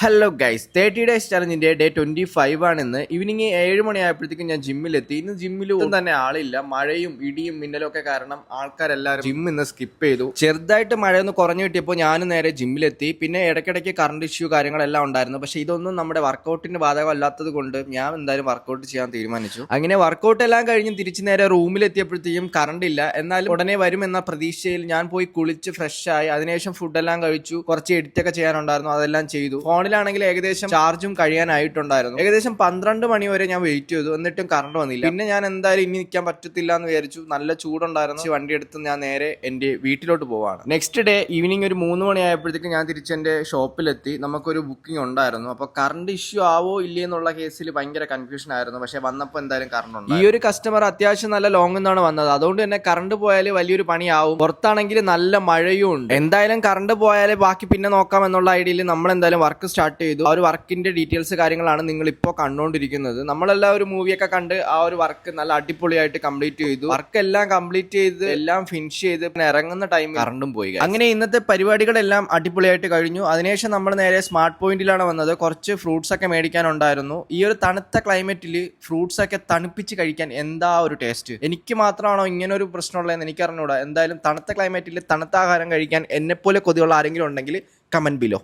Hello guys 30 days ചലഞ്ചിന്റെ day 25 ആണ് ഇന്ന്. Evening 7 മണിയായപ്പോഴത്തേക്കും ഞാൻ ജിമ്മിലെത്തി. ഇന്ന് ജിമ്മിൽ ഒന്നും തന്നെ ആളില്ല. മഴയും ഇടിയും മിന്നലും ഒക്കെ കാരണം ആൾക്കാരെല്ലാവരും ജിം ഇന്ന് സ്കിപ്പ് ചെയ്തു. ചെറുതായിട്ട് മഴയൊന്ന് കുറഞ്ഞു കിട്ടിയപ്പോൾ ഞാനും നേരെ ജിമ്മിലെത്തി. പിന്നെ ഇടയ്ക്കിടയ്ക്ക് കറണ്ട് ഇഷ്യൂ കാര്യങ്ങളെല്ലാം ഉണ്ടായിരുന്നു. പക്ഷേ ഇതൊന്നും നമ്മുടെ വർക്കൗട്ടിന് ബാധകമല്ലാത്തത് കൊണ്ട് ഞാൻ എന്തായാലും വർക്കൗട്ട് ചെയ്യാൻ തീരുമാനിച്ചു. അങ്ങനെ വർക്കൗട്ട് എല്ലാം കഴിഞ്ഞ് തിരിച്ചു നേരെ റൂമിലെത്തിയപ്പോഴത്തേക്കും കറണ്ട് ഇല്ല. എന്നാലും ഉടനെ വരുമെന്ന പ്രതീക്ഷയിൽ ഞാൻ പോയി കുളിച്ച് ഫ്രഷ് ആയി. അതിനുശേഷം ഫുഡെല്ലാം കഴിച്ചു. കുറച്ച് എഡിറ്റ് ഒക്കെ ചെയ്യാനുണ്ടായിരുന്നു, അതെല്ലാം ചെയ്തു. ഫോണിലാണെങ്കിൽ ഏകദേശം ചാർജും കഴിയാനായിട്ടുണ്ടായിരുന്നു. ഏകദേശം 12 മണി വരെ ഞാൻ വെയിറ്റ് ചെയ്തു, എന്നിട്ടും കറണ്ട് വന്നില്ല. പിന്നെ ഞാൻ എന്തായാലും ഇനി നിൽക്കാൻ പറ്റത്തില്ല എന്ന് വിചാരിച്ചു. നല്ല ചൂടുണ്ടായിരുന്നു. വണ്ടി എടുത്ത് ഞാൻ നേരെ എന്റെ വീട്ടിലോട്ട് പോവാണ്. നെക്സ്റ്റ് ഡേ ഈവനിങ് ഒരു 3 മണി ആയപ്പോഴത്തേക്ക് ഞാൻ തിരിച്ച് എന്റെ ഷോപ്പിലെത്തി. നമുക്കൊരു ബുക്കിംഗ് ഉണ്ടായിരുന്നു. അപ്പൊ കറണ്ട് ഇഷ്യൂ ആവോ ഇല്ലേ എന്നുള്ള കേസിൽ ഭയങ്കര കൺഫ്യൂഷൻ ആയിരുന്നു. പക്ഷെ വന്നപ്പോൾ എന്തായാലും കറണ്ട് ഉണ്ട്. ഈ ഒരു കസ്റ്റമർ അത്യാവശ്യം നല്ല ലോങ് നിന്നാണ് വന്നത്. അതുകൊണ്ട് തന്നെ കറണ്ട് പോയാൽ വലിയൊരു പണിയാവും. പുറത്താണെങ്കിൽ നല്ല മഴയും ഉണ്ട്. എന്തായാലും കറണ്ട് പോയാൽ ബാക്കി പിന്നെ നോക്കാം എന്നുള്ള ഐഡിയയിൽ നമ്മൾ എന്തായാലും വർക്ക് സ്റ്റാർട്ട് ചെയ്തു. ആ ഒരു വർക്കിന്റെ ഡീറ്റെയിൽസ് കാര്യങ്ങളാണ് നിങ്ങൾ ഇപ്പോൾ കണ്ടുകൊണ്ടിരിക്കുന്നത്. നമ്മളെല്ലാം ഒരു മൂവിയൊക്കെ കണ്ട് ആ ഒരു വർക്ക് നല്ല അടിപൊളിയായിട്ട് കംപ്ലീറ്റ് ചെയ്തു. വർക്ക് എല്ലാം കംപ്ലീറ്റ് ചെയ്ത് എല്ലാം ഫിനിഷ് ചെയ്ത് പിന്നെ ഇറങ്ങുന്ന ടൈം കറണ്ടും പോയി. അങ്ങനെ ഇന്നത്തെ പരിപാടികളെല്ലാം അടിപൊളിയായിട്ട് കഴിഞ്ഞു. അതിനുശേഷം നമ്മൾ നേരെ സ്മാർട്ട് പോയിന്റിലാണ് വന്നത്. കുറച്ച് ഫ്രൂട്ട്സ് ഒക്കെ മേടിക്കാനുണ്ടായിരുന്നു. ഈ ഒരു തണുത്ത ക്ലൈമറ്റിൽ ഫ്രൂട്ട്സ് ഒക്കെ തണുപ്പിച്ച് കഴിക്കാൻ എന്താ ഒരു ടേസ്റ്റ്. എനിക്ക് മാത്രമാണോ ഇങ്ങനെ ഒരു പ്രശ്നമുള്ളതെന്ന് എനിക്ക് അറിഞ്ഞൂടാ. എന്തായാലും തണുത്ത ക്ലൈമറ്റിൽ തണുത്ത ആഹാരം കഴിക്കാൻ എന്നെപ്പോലെ കൊതിയുള്ള ആരെങ്കിലും ഉണ്ടെങ്കിൽ കമന്റ് ബിലോ.